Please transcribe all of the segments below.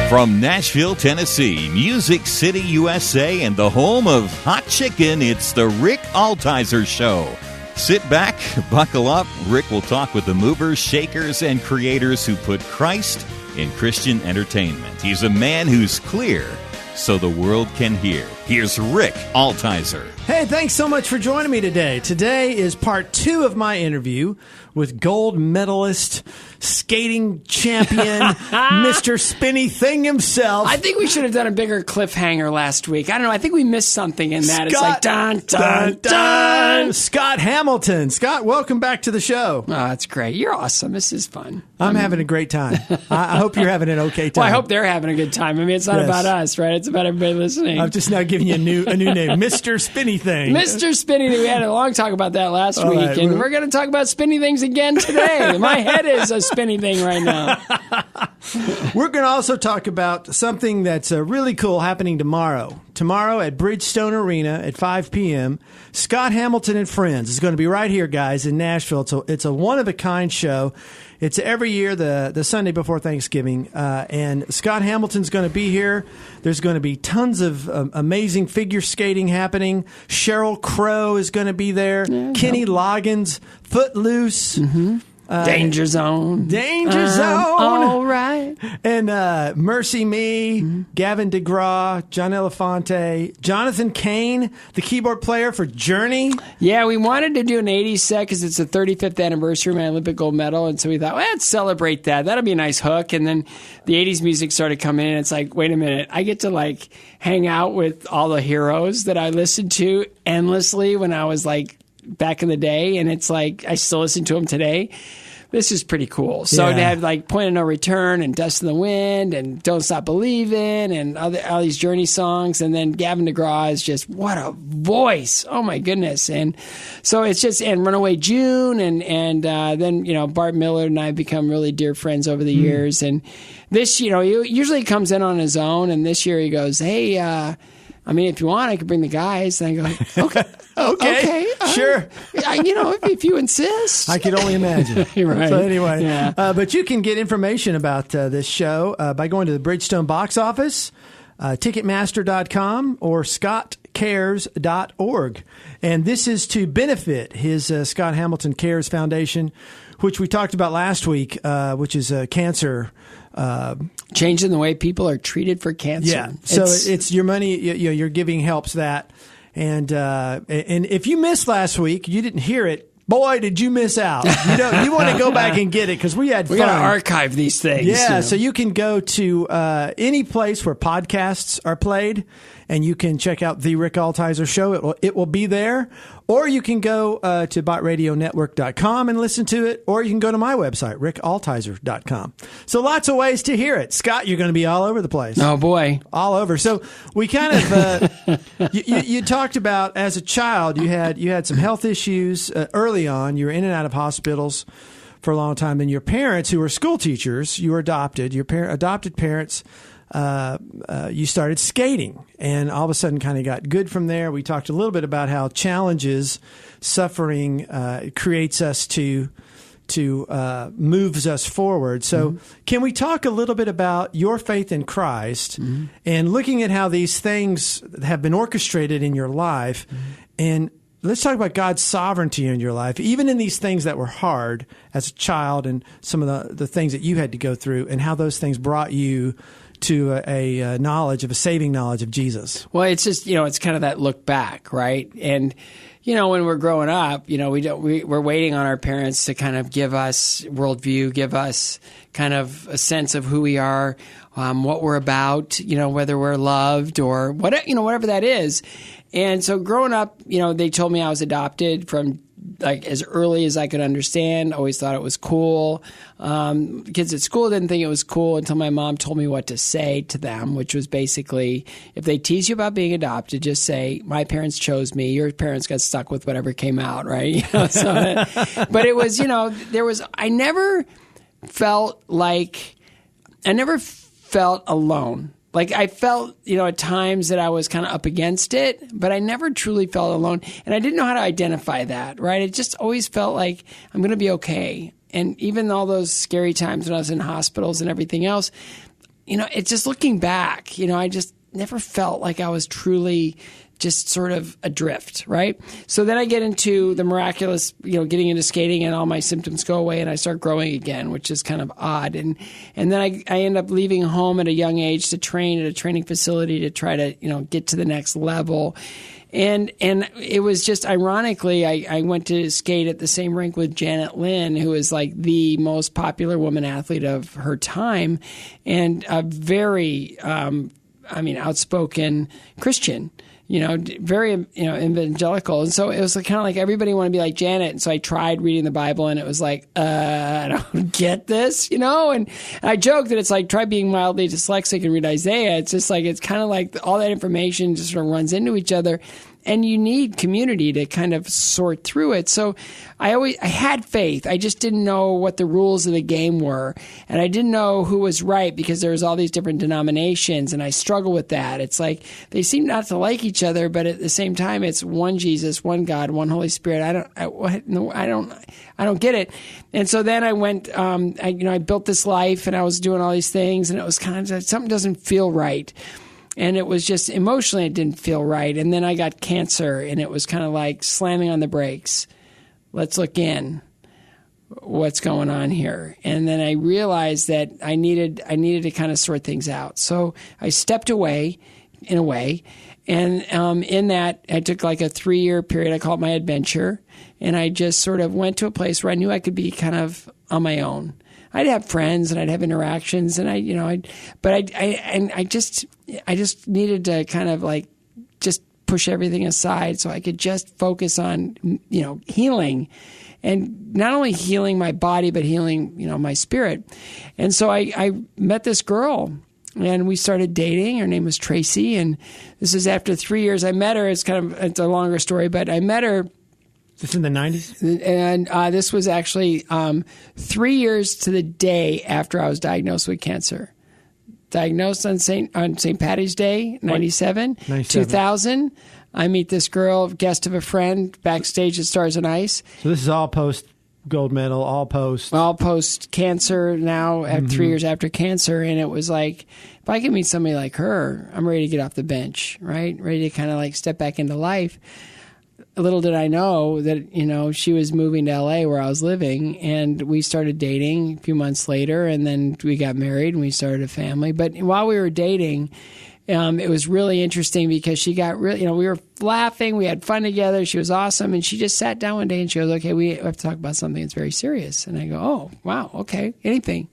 From Nashville, Tennessee, Music City, USA, and the home of hot chicken, it's the Rick Altizer Show. Sit back, buckle up. Rick will talk with the movers, shakers, and creators who put Christ in Christian entertainment. He's a man who's clear so the world can hear. Here's Rick Altizer. Hey, thanks so much for joining me today. Today is part 2 of my interview with gold medalist, skating champion, Mr. Spinny Thing himself. I think we should have done a bigger cliffhanger last week. I don't know. I think we missed something in that. It's like, dun, dun, dun. Scott Hamilton. Scott, welcome back to the show. Oh, that's great. You're awesome. This is fun. I'm having a great time. I hope you're having an okay time. Well, I hope they're having a good time. I mean, it's not about us, right? It's about everybody listening. I'm just now giving you a new name, Mr. Spinny Thing. Mr. Spinny Thing. We had a long talk about that last week, right, and we're going to talk about spinny things again today. My head is a spinny thing right now. We're going to also talk about something that's really cool happening tomorrow. Tomorrow at Bridgestone Arena at 5 p.m., Scott Hamilton and Friends is going to be right here, guys, in Nashville. It's a one-of-a-kind show. It's every year, the Sunday before Thanksgiving, and Scott Hamilton's going to be here. There's going to be tons of amazing figure skating happening. Sheryl Crow is going to be there. Yeah, Kenny Loggins, Footloose. Mm-hmm. Danger Zone. Danger Zone. All right. And Mercy Me, Gavin DeGraw, John Elefante, Jonathan Cain, the keyboard player for Journey. Yeah, we wanted to do an 80s set because it's the 35th anniversary of my Olympic gold medal. And so we thought, well, let's celebrate that. That'll be a nice hook. And then the 80s music started coming in. And it's like, wait a minute. I get to hang out with all the heroes that I listened to endlessly when I was back in the day, and it's like I still listen to them today. This is pretty cool. So to have Point of No Return and Dust in the Wind and Don't Stop Believin' and all these Journey songs, and then Gavin DeGraw is just, what a voice. Oh my goodness. And so it's just, and Runaway June and then Bart Miller and I have become really dear friends over the years. And this, he usually comes in on his own, and this year he goes, hey, if you want, I could bring the guys. And I go, okay. Okay, sure. If you insist. I could only imagine. Right. So anyway, but you can get information about this show by going to the Bridgestone box office, Ticketmaster.com, or ScottCares.org. And this is to benefit his Scott Hamilton Cares Foundation, which we talked about last week, which is cancer. Changing the way people are treated for cancer. Yeah. So it's your money, your giving helps that. And if you missed last week, you didn't hear it, boy, did you miss out. You want to go back and get it because we had fun. We got to archive these things. Yeah, so you can go to any place where podcasts are played, and you can check out The Rick Altizer Show. It will be there. Or you can go to botradionetwork.com and listen to it. Or you can go to my website, rickaltizer.com. So lots of ways to hear it. Scott, you're going to be all over the place. Oh, boy. All over. So we kind of, you talked about as a child, you had some health issues early on. You were in and out of hospitals for a long time. And your parents, who were school teachers, you were adopted. Your adopted parents, you started skating, and all of a sudden kind of got good from there. We talked a little bit about how challenges, suffering creates us to moves us forward. So can we talk a little bit about your faith in Christ and looking at how these things have been orchestrated in your life? And let's talk about God's sovereignty in your life, even in these things that were hard as a child and some of the things that you had to go through, and how those things brought you to a saving knowledge of Jesus. Well, it's just, it's kind of that look back, right? And, when we're growing up, we're waiting on our parents to kind of give us worldview, give us kind of a sense of who we are, what we're about, whether we're loved or whatever that is. And so growing up, they told me I was adopted from as early as I could understand. Always thought it was cool. Kids at school didn't think it was cool until my mom told me what to say to them, which was basically, if they tease you about being adopted, just say, my parents chose me. Your parents got stuck with whatever came out, right? But it was, I never felt alone. I felt, at times that I was kind of up against it, but I never truly felt alone. And I didn't know how to identify that, right? It just always felt like I'm going to be okay. And even all those scary times when I was in hospitals and everything else, it's just looking back, I just never felt like I was truly just sort of adrift, right? So then I get into the miraculous, getting into skating and all my symptoms go away and I start growing again, which is kind of odd. And then I end up leaving home at a young age to train at a training facility to try to, get to the next level. And it was just ironically, I went to skate at the same rink with Janet Lynn, who is like the most popular woman athlete of her time and a very, outspoken Christian. Very, evangelical. And so it was kind of like everybody wanted to be like Janet. And so I tried reading the Bible and it was like, I don't get this, and I joke that it's like, try being mildly dyslexic and read Isaiah. It's just like, it's kind of like all that information just sort of runs into each other. And you need community to kind of sort through it. So I had faith. I just didn't know what the rules of the game were. And I didn't know who was right because there was all these different denominations. And I struggle with that. It's like they seem not to like each other, but at the same time, it's one Jesus, one God, one Holy Spirit. I don't get it. And so then I went, I built this life and I was doing all these things and it was kind of something doesn't feel right. And it was just emotionally, it didn't feel right. And then I got cancer and it was kind of like slamming on the brakes. Let's look in. What's going on here? And then I realized that I needed to kind of sort things out. So I stepped away in a way. And in that, I took like a 3-year period. I call it my adventure. And I just sort of went to a place where I knew I could be kind of on my own. I'd have friends and I'd have interactions and I just needed to kind of like just push everything aside so I could just focus on, healing and not only healing my body, but healing, my spirit. And so I met this girl and we started dating. Her name was Tracy. And this is after 3 years. I met her. It's a longer story, but I met her. Is this in the 90s? And this was actually 3 years to the day after I was diagnosed with cancer. Diagnosed on St. Patty's Day, 97. 2000, I meet this girl, guest of a friend, backstage at Stars and Ice. So this is all post gold medal, all post cancer now, at 3 years after cancer. And it was like, if I can meet somebody like her, I'm ready to get off the bench, right? Ready to kind of like step back into life. Little did I know that, she was moving to L.A. where I was living, and we started dating a few months later, and then we got married and we started a family. But while we were dating, it was really interesting because she got really, we were laughing, we had fun together, she was awesome, and she just sat down one day and she goes, okay, we have to talk about something that's very serious. And I go, oh, wow, okay, anything.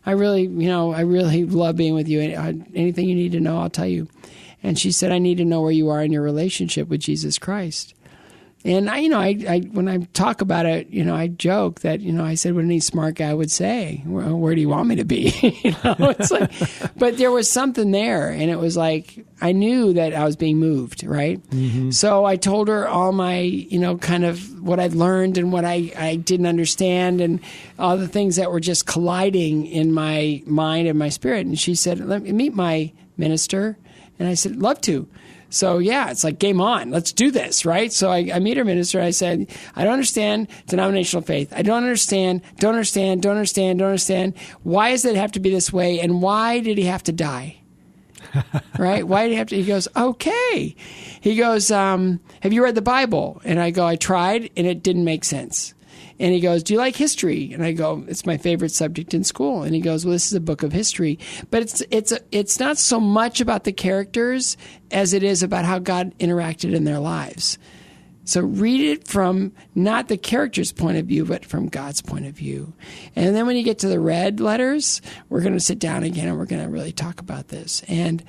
I really love being with you. Anything you need to know, I'll tell you. And she said, I need to know where you are in your relationship with Jesus Christ. And I when I talk about it, I joke that, I said what any smart guy would say, where do you want me to be? It's like, but there was something there. And it was like, I knew that I was being moved, right? Mm-hmm. So I told her all my, kind of what I'd learned and what I didn't understand and all the things that were just colliding in my mind and my spirit. And she said, let me meet my minister. And I said, love to. So, yeah, it's like game on. Let's do this, right? So I meet her minister. I said, I don't understand denominational faith. I don't understand. Why does it have to be this way? And why did he have to die? Right? Why did he have to? He goes, okay. He goes, have you read the Bible? And I go, I tried, and it didn't make sense. And he goes, do you like history? And I go, it's my favorite subject in school. And he goes, well, this is a book of history. But it's not so much about the characters as it is about how God interacted in their lives. So read it from not the character's point of view, but from God's point of view. And then when you get to the red letters, we're going to sit down again and we're going to really talk about this. And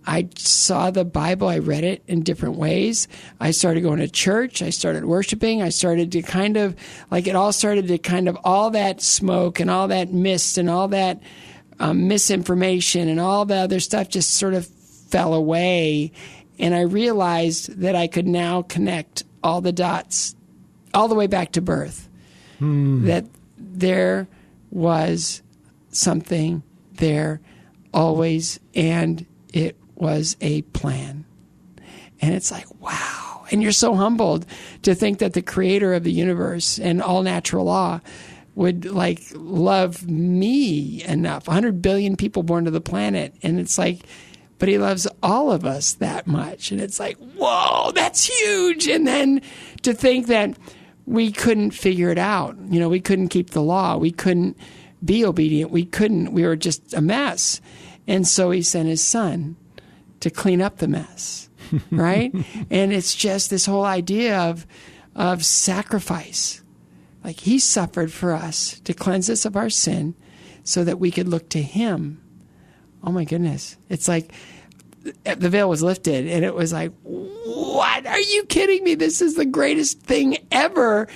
I saw the Bible. I read it in different ways. I started going to church. I started worshiping. I started to kind of, like it all started to kind of, all that smoke and all that mist and all that misinformation and all the other stuff just sort of fell away. And I realized that I could now connect all the dots all the way back to birth. That there was something there always, and it was a plan. And it's like, wow. And you're so humbled to think that the creator of the universe and all natural law would like love me enough. 100 billion people born to the planet. And it's like, but he loves all of us that much. And it's like, whoa, that's huge. And then to think that we couldn't figure it out. You know, we couldn't keep the law. We couldn't be obedient. We were just a mess. And so he sent his son to clean up the mess, right? And it's just this whole idea of sacrifice. Like he suffered for us to cleanse us of our sin so that we could look to him. Oh my goodness. It's like the veil was lifted and it was like, what? Are you kidding me? This is the greatest thing ever.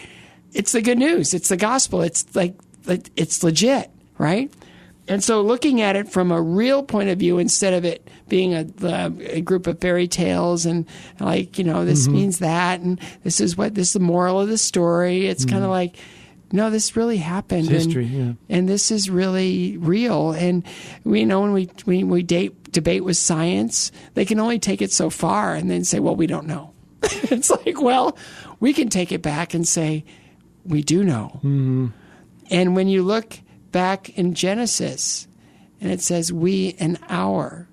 It's the good news. It's the gospel. It's like, it's legit, right? And so looking at it from a real point of view, instead of it being a group of fairy tales and like, you know, this means that, and this is the moral of the story. It's kind of like, no, this really happened. It's history, and this is really real. And we know when we debate with science, they can only take it so far and then say, well, we don't know. It's like, well, we can take it back and say, we do know. Mm-hmm. And when you look back in Genesis, and it says, we and our,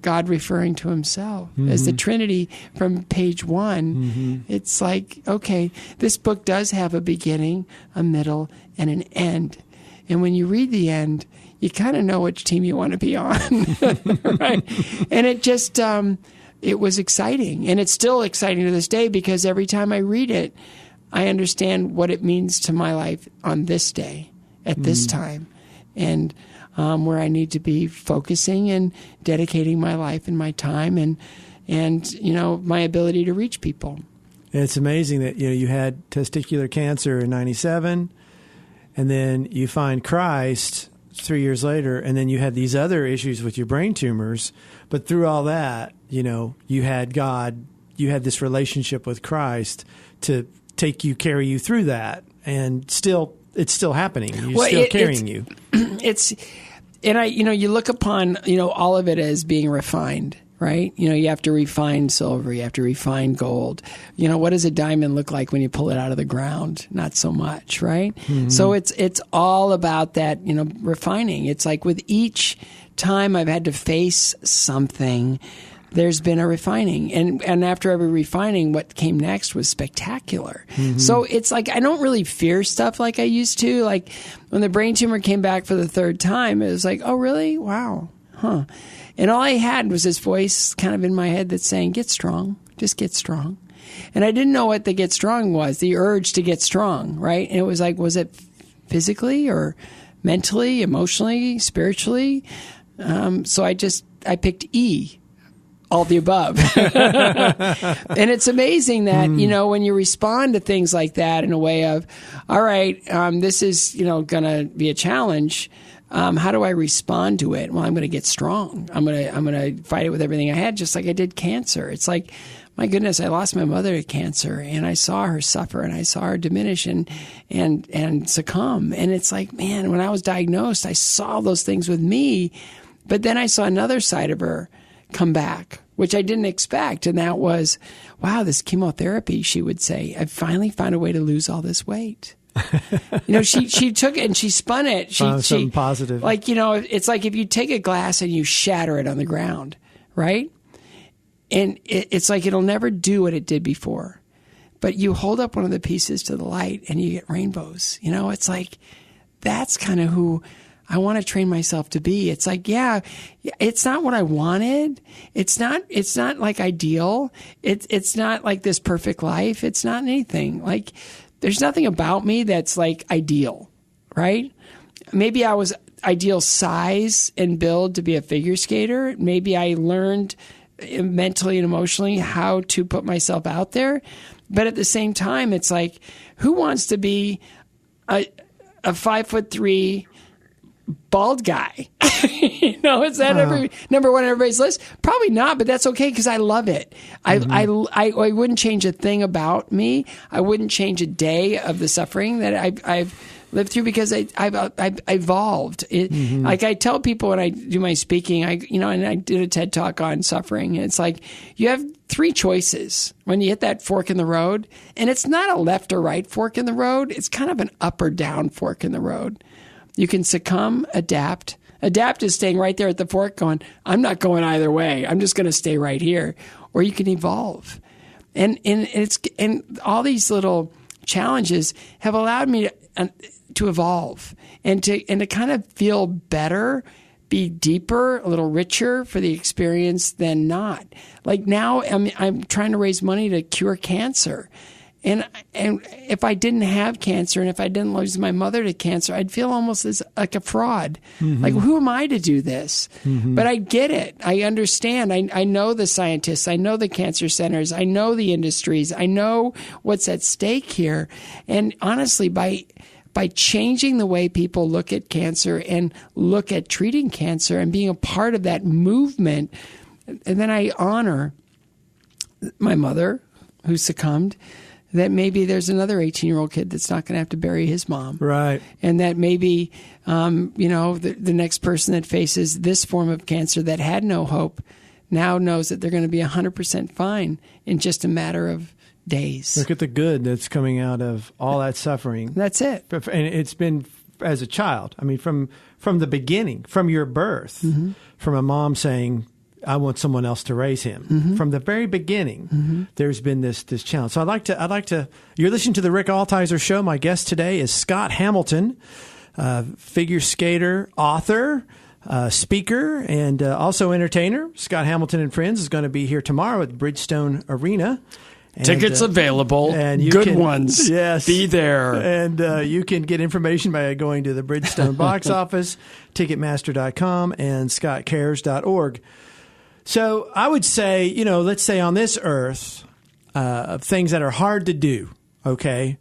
God referring to himself as the Trinity from page 1, it's like, okay, this book does have a beginning, a middle, and an end. And when you read the end, you kind of know which team you want to be on, right? And it just, it was exciting. And it's still exciting to this day because every time I read it, I understand what it means to my life on this day, at this time, and where I need to be focusing and dedicating my life and my time and you know, my ability to reach people. It's amazing that, you know, you had testicular cancer in 97, and then you find Christ 3 years later, and then you had these other issues with your brain tumors. But through all that, you know, you had God, you had this relationship with Christ to carry you through that, and it's still happening. You're still carrying you. You look upon, you know, all of it as being refined, right? You know, you have to refine silver, you have to refine gold. You know, what does a diamond look like when you pull it out of the ground? Not so much, right? Mm-hmm. So it's all about that, you know, refining. It's like with each time I've had to face something, there's been a refining. And after every refining, what came next was spectacular. Mm-hmm. So it's like I don't really fear stuff like I used to. Like when the brain tumor came back for the third time, it was like, oh, really? Wow. Huh. And all I had was this voice kind of in my head that's saying, get strong. Just get strong. And I didn't know what the get strong was, the urge to get strong, right? And it was like, was it physically or mentally, emotionally, spiritually? So I picked E. All the above. And it's amazing that, you know, when you respond to things like that in a way of, all right, this is, you know, going to be a challenge. How do I respond to it? Well, I'm going to get strong. I'm going to fight it with everything I had, just like I did cancer. It's like, my goodness, I lost my mother to cancer, and I saw her suffer, and I saw her diminish and succumb. And it's like, man, when I was diagnosed, I saw those things with me, but then I saw another side of her come back, which I didn't expect. And that was, wow, this chemotherapy, she would say, I finally found a way to lose all this weight. You know, she took it and she spun it. Something positive. Like, you know, it's like if you take a glass and you shatter it on the ground, right? And it's like it'll never do what it did before. But you hold up one of the pieces to the light and you get rainbows. You know, it's like, that's kind of who I want to train myself to be. It's like, yeah, it's not what I wanted. It's not like ideal. It's not like this perfect life. It's not anything. Like, there's nothing about me that's like ideal, right? Maybe I was ideal size and build to be a figure skater. Maybe I learned mentally and emotionally how to put myself out there. But at the same time, it's like, who wants to be a 5'3" bald guy. Is that number one on everybody's list? Probably not, but that's okay because I love it. I wouldn't change a thing about me. I wouldn't change a day of the suffering that I've lived through because I've evolved. Like I tell people when I do my speaking, and I did a TED Talk on suffering. And it's like you have 3 choices when you hit that fork in the road, and it's not a left or right fork in the road. It's kind of an up or down fork in the road. You can succumb, adapt. Adapt is staying right there at the fork going, I'm not going either way. I'm just going to stay right here. Or you can evolve. And all these little challenges have allowed me to evolve and to kind of feel better, be deeper, a little richer for the experience than not. Like now I'm trying to raise money to cure cancer. And if I didn't have cancer and if I didn't lose my mother to cancer, I'd feel almost like a fraud. Like, who am I to do this? But I get it. I understand. I know the scientists. I know the cancer centers. I know the industries. I know what's at stake here. And honestly, by changing the way people look at cancer and look at treating cancer and being a part of that movement, and then I honor my mother who succumbed, that maybe there's another 18-year-old kid that's not going to have to bury his mom. Right. And that maybe, the next person that faces this form of cancer that had no hope now knows that they're going to be 100% fine in just a matter of days. Look at the good that's coming out of all that suffering. That's it. And it's been as a child. I mean, from the beginning, from your birth, from a mom saying, I want someone else to raise him. From the very beginning, there's been this challenge. So I'd like to. You're listening to the Rick Altizer Show. My guest today is Scott Hamilton, figure skater, author, speaker, and also entertainer. Scott Hamilton and Friends is going to be here tomorrow at Bridgestone Arena. And, tickets available. And good ones. Yes. Be there. And you can get information by going to the Bridgestone box office, Ticketmaster.com, and ScottCares.org. So I would say, let's say on this earth, of things that are hard to do, okay,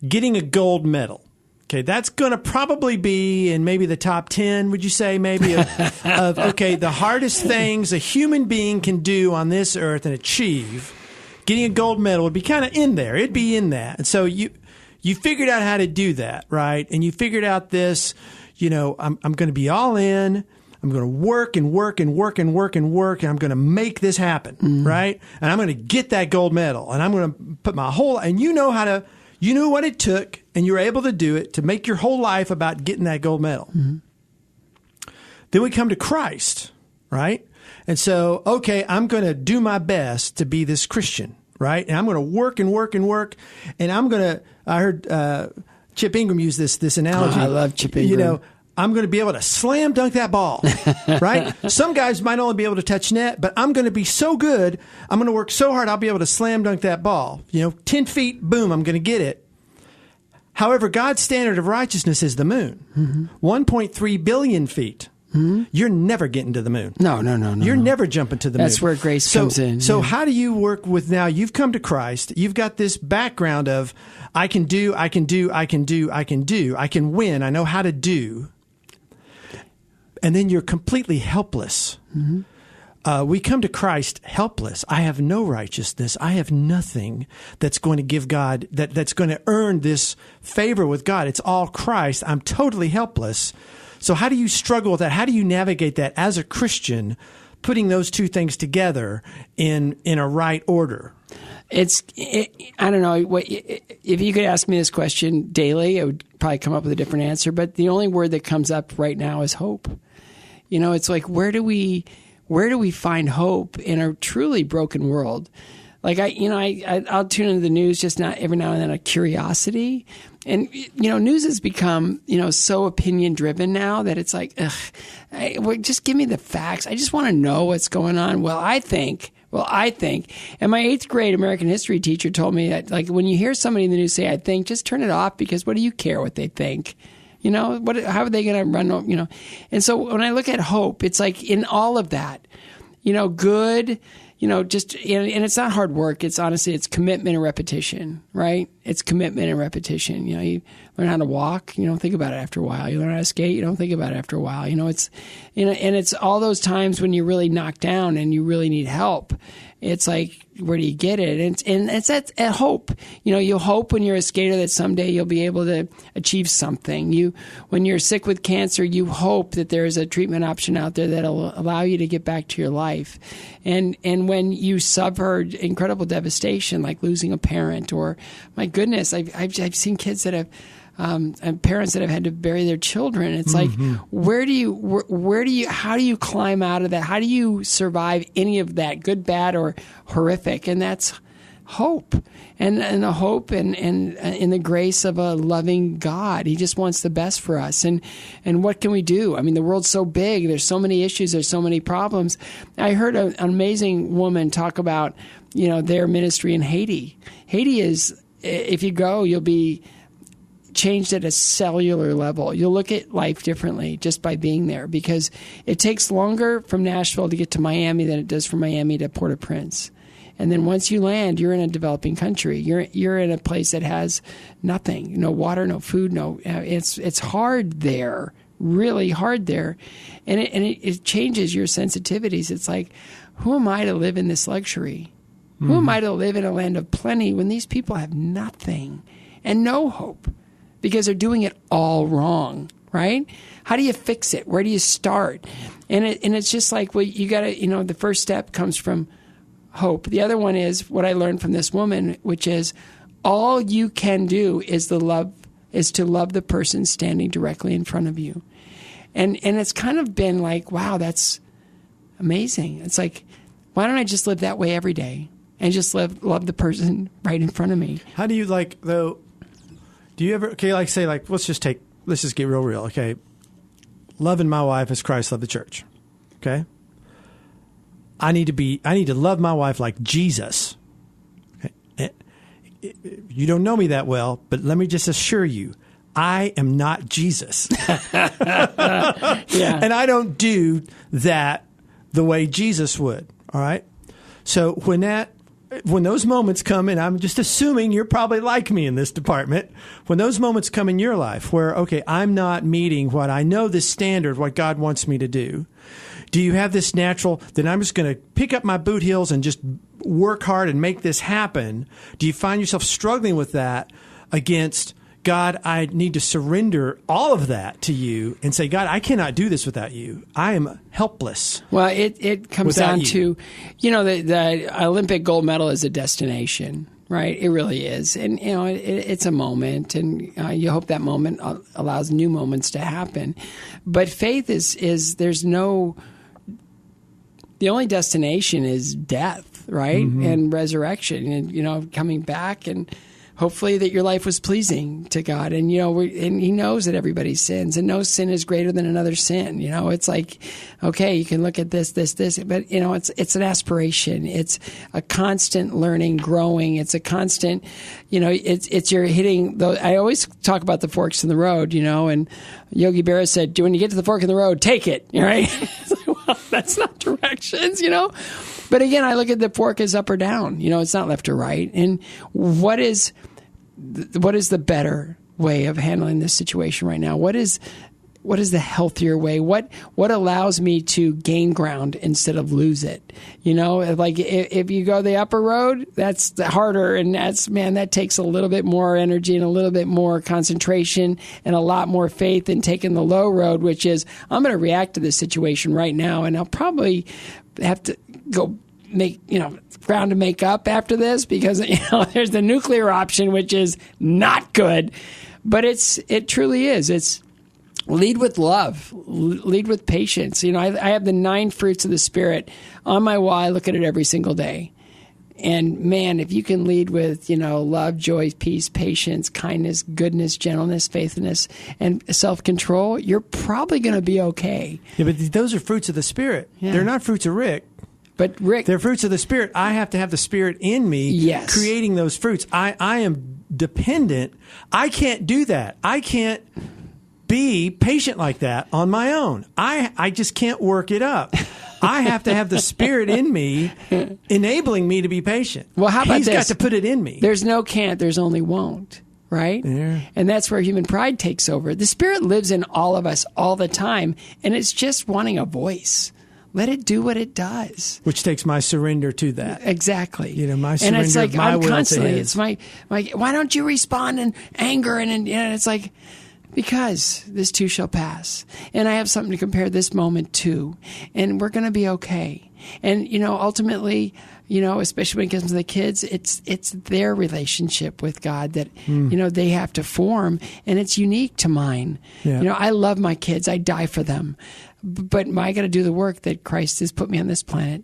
getting a gold medal. Okay, that's going to probably be in maybe the top 10, would you say, maybe, of the hardest things a human being can do on this earth and achieve. Getting a gold medal would be kind of in there. It'd be in that. And so you figured out how to do that, right? And you figured out this, I'm going to be all in. I'm going to work and work and work and work and work, and I'm going to make this happen, right? And I'm going to get that gold medal, and I'm going to put my whole, and you knew what it took, and you were able to do it to make your whole life about getting that gold medal. Then we come to Christ, right? And so, okay, I'm going to do my best to be this Christian, right? And I'm going to work and work and work, and I heard Chip Ingram use this analogy. I love Chip Ingram. I'm going to be able to slam dunk that ball, right? Some guys might only be able to touch net, but I'm going to be so good, I'm going to work so hard, I'll be able to slam dunk that ball. 10 feet, boom, I'm going to get it. However, God's standard of righteousness is the moon. 1.3 billion feet. You're never getting to the moon. No. You're never jumping to the moon. That's where grace comes in. So how do you work with, now you've come to Christ, you've got this background of, I can win, I know how to do. And then you're completely helpless. We come to Christ helpless. I have no righteousness. I have nothing that's going to give God, that's going to earn this favor with God. It's all Christ. I'm totally helpless. So how do you struggle with that? How do you navigate that as a Christian, putting those two things together in a right order? I don't know. If you could ask me this question daily, I would probably come up with a different answer. But the only word that comes up right now is hope. It's like, where do we find hope in a truly broken world? Like I'll tune into the news just not every now and then, a curiosity. And, news has become, so opinion driven now that it's like, just give me the facts. I just want to know what's going on. Well, I think, and my 8th grade American history teacher told me that, like, when you hear somebody in the news say, I think, just turn it off, because what do you care what they think? How are they going to run, And so when I look at hope, it's like in all of that, good, just, and it's not hard work. It's honestly, it's commitment and repetition, right? It's commitment and repetition. You learn how to walk. You don't think about it after a while. You learn how to skate. You don't think about it after a while. And it's all those times when you're really knocked down and you really need help. It's like, where do you get it? And it's at hope. You'll hope when you're a skater that someday you'll be able to achieve something. When you're sick with cancer, you hope that there is a treatment option out there that'll allow you to get back to your life. And when you suffered incredible devastation, like losing a parent, or my goodness, I've seen kids that have. And parents that have had to bury their children. It's like, how do you climb out of that? How do you survive any of that, good, bad, or horrific? And that's hope, and a hope and in the grace of a loving God. He just wants the best for us. And what can we do? I mean, the world's so big. There's so many issues. There's so many problems. I heard an amazing woman talk about, their ministry in Haiti. Haiti is, if you go, you'll be changed at a cellular level. You'll look at life differently just by being there, because it takes longer from Nashville to get to Miami than it does from Miami to Port-au-Prince. And then once you land, you're in a developing country. You're in a place that has nothing, no water, no food, it's hard there, really hard there. And it changes your sensitivities. It's like, who am I to live in this luxury? Who am I to live in a land of plenty when these people have nothing and no hope? Because they're doing it all wrong, right? How do you fix it? Where do you start? And it's just like, well, you got to, the first step comes from hope. The other one is what I learned from this woman, which is all you can do is to love the person standing directly in front of you. And it's kind of been like, wow, that's amazing. It's like, why don't I just live that way every day and just love the person right in front of me? How do you do you ever, let's just get real, okay? Loving my wife as Christ loved the church, okay? I need to love my wife like Jesus. Okay? You don't know me that well, but let me just assure you, I am not Jesus. Yeah. And I don't do that the way Jesus would, all right? So when those moments come, and I'm just assuming you're probably like me in this department, when those moments come in your life where, okay, I'm not meeting what I know the standard, what God wants me to do you have this natural, then I'm just going to pick up my boot heels and just work hard and make this happen? Do you find yourself struggling with that against, God, I need to surrender all of that to you and say, God, I cannot do this without you. I am helpless. Well, it comes down to, the Olympic gold medal is a destination, right? It really is. And, it's a moment, and you hope that moment allows new moments to happen. But faith is there's no, the only destination is death, right? And resurrection and, coming back, and hopefully that your life was pleasing to God. And, and He knows that everybody sins, and no sin is greater than another sin. It's like, okay, you can look at this, but, it's an aspiration. It's a constant learning, growing. It's a constant, it's you're hitting I always talk about the forks in the road, and Yogi Berra said, when you get to the fork in the road, take it, right? It's like, well, that's not directions, But again, I look at the fork as up or down. It's not left or right. And what is the better way of handling this situation right now? What is the healthier way? What allows me to gain ground instead of lose it? Like if you go the upper road, that's harder, and that takes a little bit more energy and a little bit more concentration and a lot more faith than taking the low road, which is, I'm going to react to this situation right now, and I'll probably have to go make ground to make up after this, because there's the nuclear option, which is not good. But it truly is. It's lead with love, lead with patience. I have the 9 fruits of the Spirit on my wall. I look at it every single day. And man, if you can lead with, love, joy, peace, patience, kindness, goodness, gentleness, faithfulness, and self-control, you're probably going to be okay. Yeah, but those are fruits of the Spirit. Yeah. They're not fruits of Rick. But Rick, they're fruits of the Spirit. I have to have the Spirit in me, creating those fruits. I am dependent. I can't do that. I can't be patient like that on my own. I just can't work it up. I have to have the Spirit in me, enabling me to be patient. Well, how about He's this? got to put it in me. There's no can't, there's only won't. Right? Yeah. And that's where human pride takes over. The Spirit lives in all of us all the time, and it's just wanting a voice. Let it do what it does. Which takes my surrender to that. Exactly. My surrender and it's like, of my I'm will constantly, to his. it's my, why don't you respond in anger? And it's like, because this too shall pass. And I have something to compare this moment to. And we're going to be okay. And, ultimately, especially when it comes to the kids, it's their relationship with God that, they have to form. And it's unique to mine. Yeah. I love my kids. I die for them. But I got to do the work that Christ has put me on this planet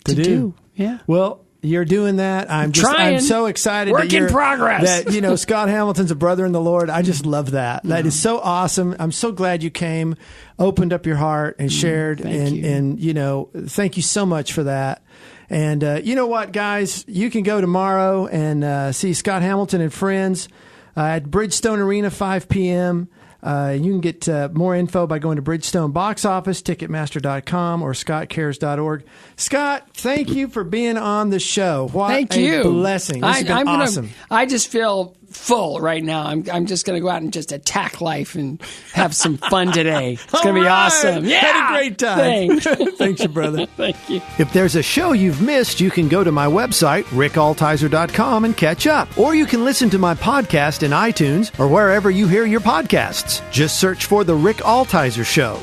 to do. Yeah. Well, you're doing that. I'm so excited. Work in progress. That Scott Hamilton's a brother in the Lord. I just love that. That is so awesome. I'm so glad you came, opened up your heart, and shared. Thank you. Thank you so much for that. And you know what, guys? You can go tomorrow and see Scott Hamilton and friends at Bridgestone Arena, 5 p.m. You can get more info by going to Bridgestone Box Office, Ticketmaster.com, or ScottCares.org. Scott, thank you for being on the show. What a blessing. This has been awesome. I just feel full right now. I'm just going to go out and just attack life and have some fun today. It's going to be awesome. Yeah. Had a great time. Thanks. Thanks, your brother. Thank you. If there's a show you've missed, you can go to my website, rickaltizer.com, and catch up. Or you can listen to my podcast in iTunes or wherever you hear your podcasts. Just search for The Rick Altizer Show.